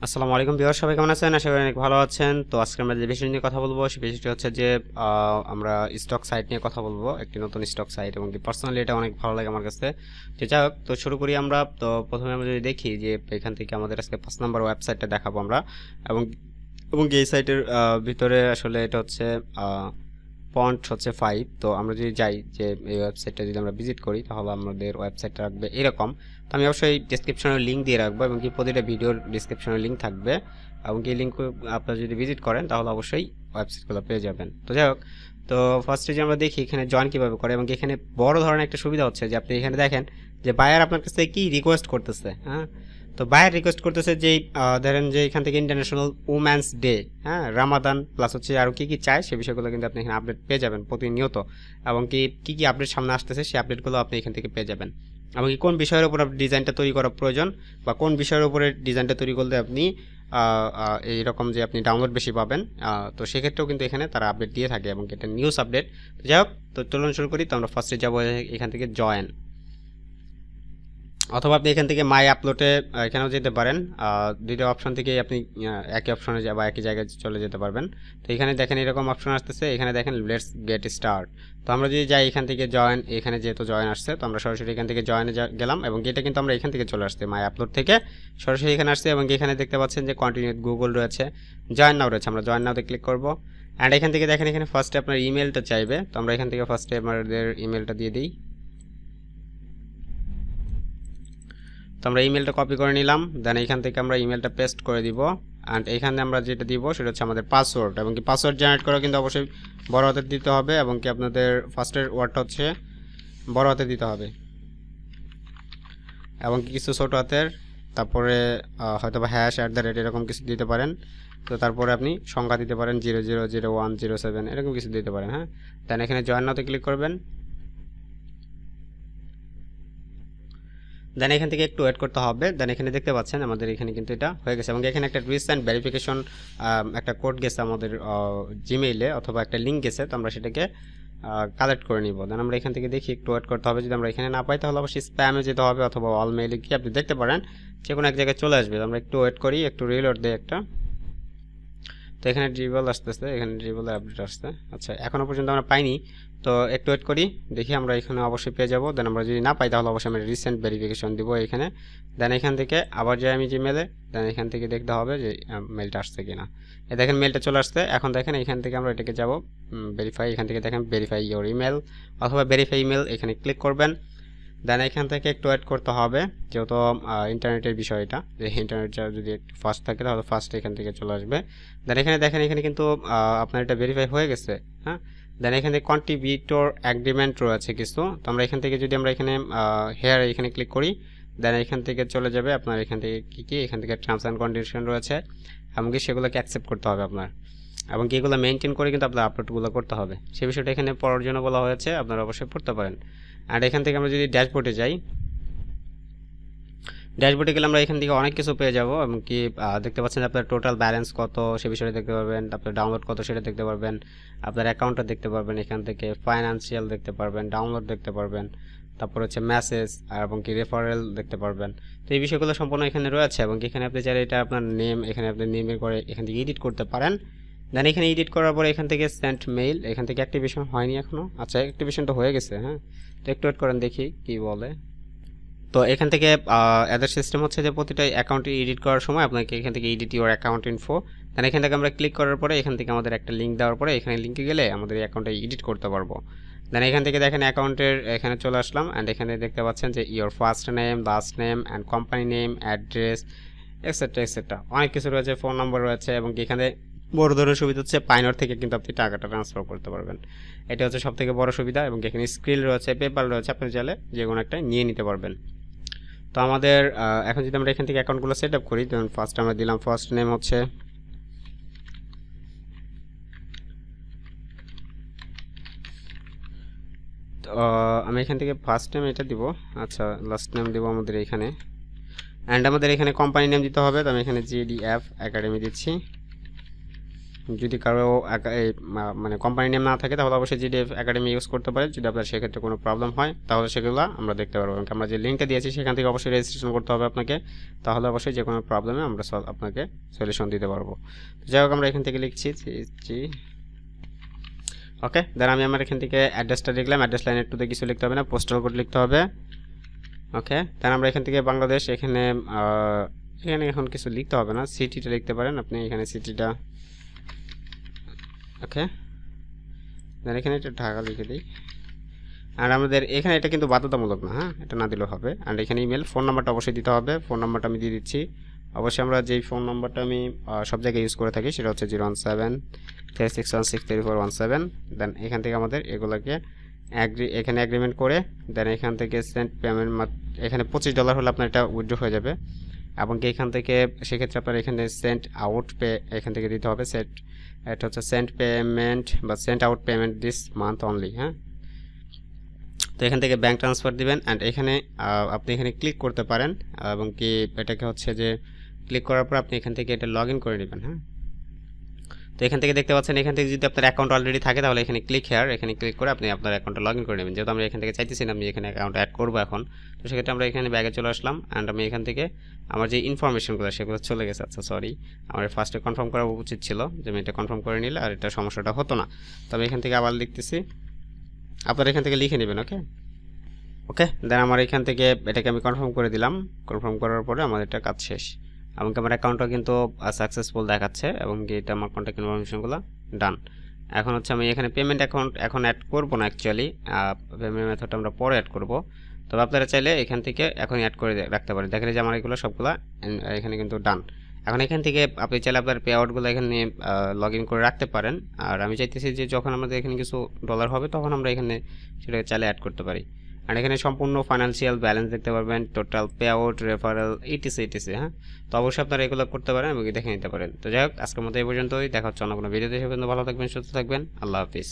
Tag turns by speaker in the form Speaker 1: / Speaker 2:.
Speaker 1: আসসালামু আলাইকুম ভিউয়ার, সবাই কেমন আছেন? আশা করি অনেক ভালো আছেন। তো আজকে আমরা যে বিষয় নিয়ে কথা বলবো সেই বিষয়টি হচ্ছে যে আমরা স্টক সাইট নিয়ে কথা বলবো, একটি নতুন স্টক সাইট, এবং কি পার্সোনালি এটা অনেক ভালো লাগে আমার কাছে। তো যাই হোক, তো শুরু করি আমরা। তো প্রথমে আমরা যদি দেখি যে এখান থেকে আমাদের আজকে 5 নম্বর ওয়েবসাইটটা দেখাবো আমরা, এবং এবং এই সাইটের ভিতরে আসলে এটা হচ্ছে পন্ট হচ্ছে 5। তো আমরা যদি যাই যে এই ওয়েবসাইটটা যদি আমরা ভিজিট করি তাহলে আমাদের ওয়েবসাইটটা রাখবে এরকম। তো আমি অবশ্যই ডিসক্রিপশনের লিঙ্ক দিয়ে রাখবো, এবং কি প্রতিটা ভিডিওর ডিসক্রিপশনের লিঙ্ক থাকবে, এবং এই লিঙ্ক আপনারা যদি ভিজিট করেন তাহলে অবশ্যই ওয়েবসাইটগুলো পেয়ে যাবেন। তো যাই হোক, তো ফার্স্টে যে আমরা দেখি এখানে জয়েন কীভাবে করে, এবং এখানে বড় ধরনের একটা সুবিধা হচ্ছে যে আপনি এখানে দেখেন যে বায়ার আপনার কাছে কি রিকোয়েস্ট করতেছে। হ্যাঁ, তো বায়ার রিকোয়েস্ট করতেছে যে ধরেন যে এখান থেকে ইন্টারন্যাশনাল উম্যান্স ডে, হ্যাঁ, রামাদান, প্লাস হচ্ছে আরও কী কী চায় সে বিষয়গুলো কিন্তু আপনি এখানে আপডেট পেয়ে যাবেন প্রতিনিয়ত, এবং কী কী আপডেট সামনে আসতেছে সেই আপডেটগুলো আপনি এখান থেকে পেয়ে যাবেন। এবং কি কোন বিষয়ের উপর আপনি ডিজাইনটা তৈরি করা প্রয়োজন, বা কোন বিষয়ের উপরে ডিজাইনটা তৈরি করলে আপনি এইরকম যে আপনি ডাউনলোড বেশি পাবেন, তো সেক্ষেত্রেও কিন্তু এখানে তারা আপডেট দিয়ে থাকে, এবং এটা নিউজ আপডেট। যাই হোক, তো চলুন শুরু করি। তো আমরা ফার্স্টে যাবো এখান থেকে জয়েন, অথবা আপনি এখান থেকে মাই আপলোডে এখানেও যেতে পারেন। দুইটা অপশন থেকে আপনি একই অপশনে বা একই জায়গায় চলে যেতে পারবেন। তো এখানে দেখেন এরকম অপশন আসতেছে, এখানে দেখেন লেটস গেট স্টার্ট। তো আমরা যদি যাই এখান থেকে জয়েন, এখানে যেহেতু জয়েন আসছে তো আমরা সরাসরি এখান থেকে জয়েনে গেলাম, এবং এটা কিন্তু আমরা এখান থেকে চলে আসছে মাই আপলোড থেকে সরাসরি এখানে আসছে। এবং এখানে দেখতে পাচ্ছেন যে কন্টিনিউ গুগল রয়েছে, জয়েন নাও রয়েছে, আমরা জয়েন নাওতে ক্লিক করব। অ্যান্ড এখান থেকে দেখেন এখানে ফার্স্টে আপনার ইমেলটা চাইবে, তো আমরা এখান থেকে ফার্স্টে আমাদের ইমেলটা দিয়ে দিই। তো আমরা ইমেলটা কপি করে নিলাম, দেন এখান থেকে আমরা ইমেলটা পেস্ট করে দিব। অ্যান্ড এখানে আমরা যেটা দিব সেটা হচ্ছে আমাদের পাসওয়ার্ড, এবং কি পাসওয়ার্ড জেনারেট করা কিন্তু অবশ্যই বড় হাতে দিতে হবে, এবং কি আপনাদের ফার্স্টের ওয়ার্ডটা হচ্ছে বড় হাতে দিতে হবে, এবং কি কিছু ছোটো হাতের, তারপরে হয়তো বা # এরকম কিছু দিতে পারেন। তো তারপরে আপনি সংখ্যা দিতে পারেন 000107 এরকম কিছু দিতে পারেন। হ্যাঁ, দেন এখানে জয়েন নাওতে ক্লিক করবেন। দেন এখান থেকে একটু ওয়েট করতে হবে। দেন এখানে দেখতে পাচ্ছেন আমাদের এখানে কিন্তু এটা হয়ে গেছে, এবং এখানে একটা রিসেন্ট ভেরিফিকেশন একটা কোড গেছে আমাদের জিমেইলে, অথবা একটা লিঙ্ক গেছে, তো আমরা সেটাকে কালেক্ট করে নিব। দেন আমরা এখান থেকে দেখি, একটু ওয়েট করতে হবে। যদি আমরা এখানে না পাই তাহলে অবশ্যই স্প্যামে যেতে হবে, অথবা অল মেইলে গিয়ে আপনি দেখতে পারেন যে কোনো এক জায়গায় চলে আসবে। আমরা একটু ওয়েট করি, একটু রিলোড দিই একটা। তো এখানে ড্রিবল আসতেছে, এখানে ড্রিবলের আপডেট আসছে। আচ্ছা, এখনও পর্যন্ত আমরা পাইনি, তো একটু ওয়েট করি, দেখি আমরা এখানে অবশ্যই পেয়ে যাবো। দেন আমরা যদি না পাই তাহলে অবশ্যই আমরা রিসেন্ট ভেরিফিকেশন দিব এখানে। দেন এখান থেকে আবার যাই আমি জিমেলে, দেন এখান থেকে দেখতে হবে যে মেলটা আসছে কিনা। দেখেন মেলটা চলে আসছে। এখন দেখেন এখান থেকে আমরা এটাকে যাব ভেরিফাই, এখান থেকে দেখেন ভেরিফাই ইওর ইমেল, অথবা ভেরিফাই ইমেল, এখানে ক্লিক করবেন। দেন এখান থেকে একটু ওয়েট করতে হবে, যেহেতু ইন্টারনেটের বিষয়টা, যে ইন্টারনেট যদি একটু ফাস্ট থাকে তাহলে ফাস্ট এখান থেকে চলে আসবে। দেন এখানে দেখেন এখানে কিন্তু আপনার এটা ভেরিফাই হয়ে গেছে। হ্যাঁ, দেন এখান থেকে কন্ট্রিবিউটর অ্যাগ্রিমেন্ট রয়েছে কিছু, তো আমরা এখান থেকে যদি আমরা এখানে হেয়ার এখানে ক্লিক করি, দেন এখান থেকে চলে যাবে আপনার এখান থেকে কী এখান থেকে টার্মস অ্যান্ড কন্ডিশন রয়েছে, এমনকি সেগুলোকে অ্যাকসেপ্ট করতে হবে আপনার, এবং কি এগুলো মেনটেন করে কিন্তু আপনার আপলোডগুলো করতে হবে। সে বিষয়টা এখানে পড়ার জন্য বলা হয়েছে, আপনারা অবশ্যই পড়তে পারেন। আর এখান থেকে আমরা যদি ড্যাশবোর্ডে যাই, ড্যাশবোর্ডে গেলে আমরা এখান থেকে অনেক কিছু পেয়ে যাব, এবং কি দেখতে পাচ্ছেন আপনার টোটাল ব্যালেন্স কত সে বিষয়ে দেখতে পারবেন, আপনার ডাউনলোড কত সেটা দেখতে পারবেন, আপনার অ্যাকাউন্টটা দেখতে পারবেন, এখান থেকে ফাইন্যান্সিয়াল দেখতে পারবেন, ডাউনলোড দেখতে পারবেন, তারপর হচ্ছে মেসেজ, আর এবং কি রেফারেল দেখতে পারবেন। তো এই বিষয়গুলো সম্পূর্ণ এখানে রয়েছে, এবং এখানে আপনি চাইলে এটা আপনার নেম, এখানে আপনি নেমের করে এখান থেকে এডিট করতে পারেন। দেন এখানে এডিট করার পরে এখান থেকে সেন্ট মেইল, এখান থেকে অ্যাক্টিভেশন হয়নি এখনও। আচ্ছা, অ্যাক্টিভেশনটা হয়ে গেছে। হ্যাঁ, তো একটু ওয়েট করেন, দেখি কি বলে। তো এখান থেকে এদের সিস্টেম হচ্ছে যে প্রতিটা অ্যাকাউন্টে এডিট করার সময় আপনাকে এখান থেকে এডিট ইউর অ্যাকাউন্ট ইনফো, দেন এখান থেকে আমরা ক্লিক করার পরে এখান থেকে আমাদের একটা লিঙ্ক দেওয়ার পরে এখানে লিঙ্কে গেলে আমাদের এই অ্যাকাউন্টে এডিট করতে পারবো। দেন এখান থেকে দেখেন অ্যাকাউন্টের এখানে চলে আসলাম, অ্যান্ড এখানে দেখতে পাচ্ছেন যে your first name, last name, and company name, address, etcetera etcetera, অনেক কিছু রয়েছে, ফোন নম্বর রয়েছে, এবং এখানে বড় ধরনের সুবিধা হচ্ছে পাইনর থেকে কিন্তু আপনি টাকাটা ট্রান্সফার করতে পারবেন। এটা হচ্ছে সব থেকে বড় সুবিধা, এবং এখানে স্ক্রিল রয়েছে, পেপার রয়েছে, আপনি চাইলে যে কোনো একটা নিয়ে নিতে পারবেন। তো আমাদের এখন যদি আমরা এখান থেকে অ্যাকাউন্টগুলো সেট আপ করি, যেমন ফার্স্ট আমরা দিলাম ফার্স্ট নেম হচ্ছে আমি এখান থেকে ফার্স্ট নেম এটা দিব। আচ্ছা, লাস্ট নেম দিব আমাদের এখানে, অ্যান্ড আমাদের এখানে কোম্পানি নেম দিতে হবে, তো আমি এখানে GDF একাডেমি দিচ্ছি। যদি কারো মানে কোম্পানি নেম না থাকে তাহলে অবশ্যই জিডিএফ একাডেমি ইউজ করতে পারে। যদি আপনার সেক্ষেত্রে কোনো প্রবলেম হয় তাহলে সেগুলো আমরা দেখতে পারবো। আমরা যে লিঙ্কটা দিয়েছি সেখান থেকে অবশ্যই রেজিস্ট্রেশন করতে হবে আপনাকে, তাহলে অবশ্যই যে কোনো প্রবলেমে আমরা আপনাকে সলিউশন দিতে পারবো। যাই হোক আমরা এখান থেকে লিখছি ওকে। দেন আমি আমার এখান থেকে অ্যাড্রেসটা লিখলাম, অ্যাড্রেস লাইনের টুতে কিছু লিখতে হবে না, পোস্টাল কোড লিখতে হবে। ওকে, দেন আমরা এখান থেকে বাংলাদেশ, এখানে এখন কিছু লিখতে হবে না, সিটিটা লিখতে পারেন আপনি এখানে সিটিটা। ওকে, দেন এখানে একটা ঢাকা লিখে দিই। আর আমাদের এখানে এটা কিন্তু বাধ্যতামূলক না, হ্যাঁ, এটা না দিলেও হবে। আর এখানে ইমেল, ফোন নাম্বারটা অবশ্যই দিতে হবে। ফোন নাম্বারটা আমি দিয়ে দিচ্ছি। অবশ্যই আমরা যেই ফোন নাম্বারটা আমি সব জায়গায় ইউজ করে থাকি সেটা হচ্ছে 01736163417। দেন এখান থেকে আমাদের এগুলোকে এখানে অ্যাগ্রিমেন্ট করে দেন এখান থেকে সেন্ড পেমেন্ট, এখানে $25 হলে আপনার এটা উইথড্র হয়ে যাবে। এবং এখান থেকে সেক্ষেত্রে আপনার এখানে সেন্ড আউট পে এখান থেকে দিতে হবে। এটা হচ্ছে সেন্ড পেমেন্ট বা send out payment this month only, হ্যাঁ। তো এখান থেকে ব্যাঙ্ক ট্রান্সফার দিবেন অ্যান্ড এখানে আপনি এখানে ক্লিক করতে পারেন এবং কি এটাকে হচ্ছে যে ক্লিক করার পর আপনি এখান থেকে এটা লগ ইন করে নেবেন, হ্যাঁ। তো এখান থেকে দেখতে পাচ্ছেন, এখান থেকে যদি আপনার অ্যাকাউন্ট অলরেডি থাকে তাহলে এখানে ক্লিক হেয়ার, এখানে ক্লিক করে আপনি আপনার অ্যাকাউন্টটা লগ ইন করে নেবেন। যেহেতু আমরা এখান থেকে চাইতেছি না আমি এখানে অ্যাকাউন্ট অ্যাড করবো এখন, তো সেক্ষেত্রে আমরা এখানে ব্যাগে চলে আসলাম অ্যান্ড আমি এখান থেকে আমার যে ইনফরমেশনগুলো সেগুলো চলে গেছে। আচ্ছা সরি, আমার ফার্স্টে কনফার্ম করা উচিত ছিল যে আমি এটা কনফার্ম করে নিলে আর এটা সমস্যাটা হতো না। তবে এখান থেকে আবার লিখতেছি, আপনারা এখান থেকে লিখে নেবেন। ওকে, দেন আমার এখান থেকে এটাকে আমি কনফার্ম করে দিলাম। কনফার্ম করার পরে আমার এটা কাজ শেষ এবং আমার অ্যাকাউন্টটা কিন্তু সাকসেসফুল দেখাচ্ছে এবং এটা আমার কন্ট্যাক্ট ইনফরমেশনগুলো ডান। এখন হচ্ছে আমি এখানে পেমেন্ট অ্যাকাউন্ট এখন অ্যাড করবো না, অ্যাকচুয়ালি পেমেন্ট মেথডটা আমরা পরে অ্যাড করব। তবে আপনারা চাইলে এখান থেকে এখন অ্যাড করে রাখতে পারেন। দেখেন যে আমার এগুলো সবগুলো এখানে কিন্তু ডান। এখন এখান থেকে আপনি চাইলে আপনার পে আউটগুলো এখানে লগ ইন করে রাখতে পারেন। আর আমি চাইতেছি যে যখন আমাদের এখানে কিছু ডলার হবে তখন আমরা এখানে সেটা চাইলে অ্যাড করতে পারি। আর এখানে সম্পূর্ণ ফাইন্যান্সিয়াল ব্যালেন্স দেখতে পারবেন, total pay out, referral, etc, হ্যাঁ। তো অবশ্যই আপনারা এগুলো করতে পারেন এবং দেখে নিতে পারেন। তো যাই হোক, আজকের মতো এই পর্যন্তই। দেখা হচ্ছে অন্য কোনো ভিডিওতে। সে পর্যন্ত ভালো থাকবেন, সুস্থ থাকবেন। আল্লাহ হাফিজ।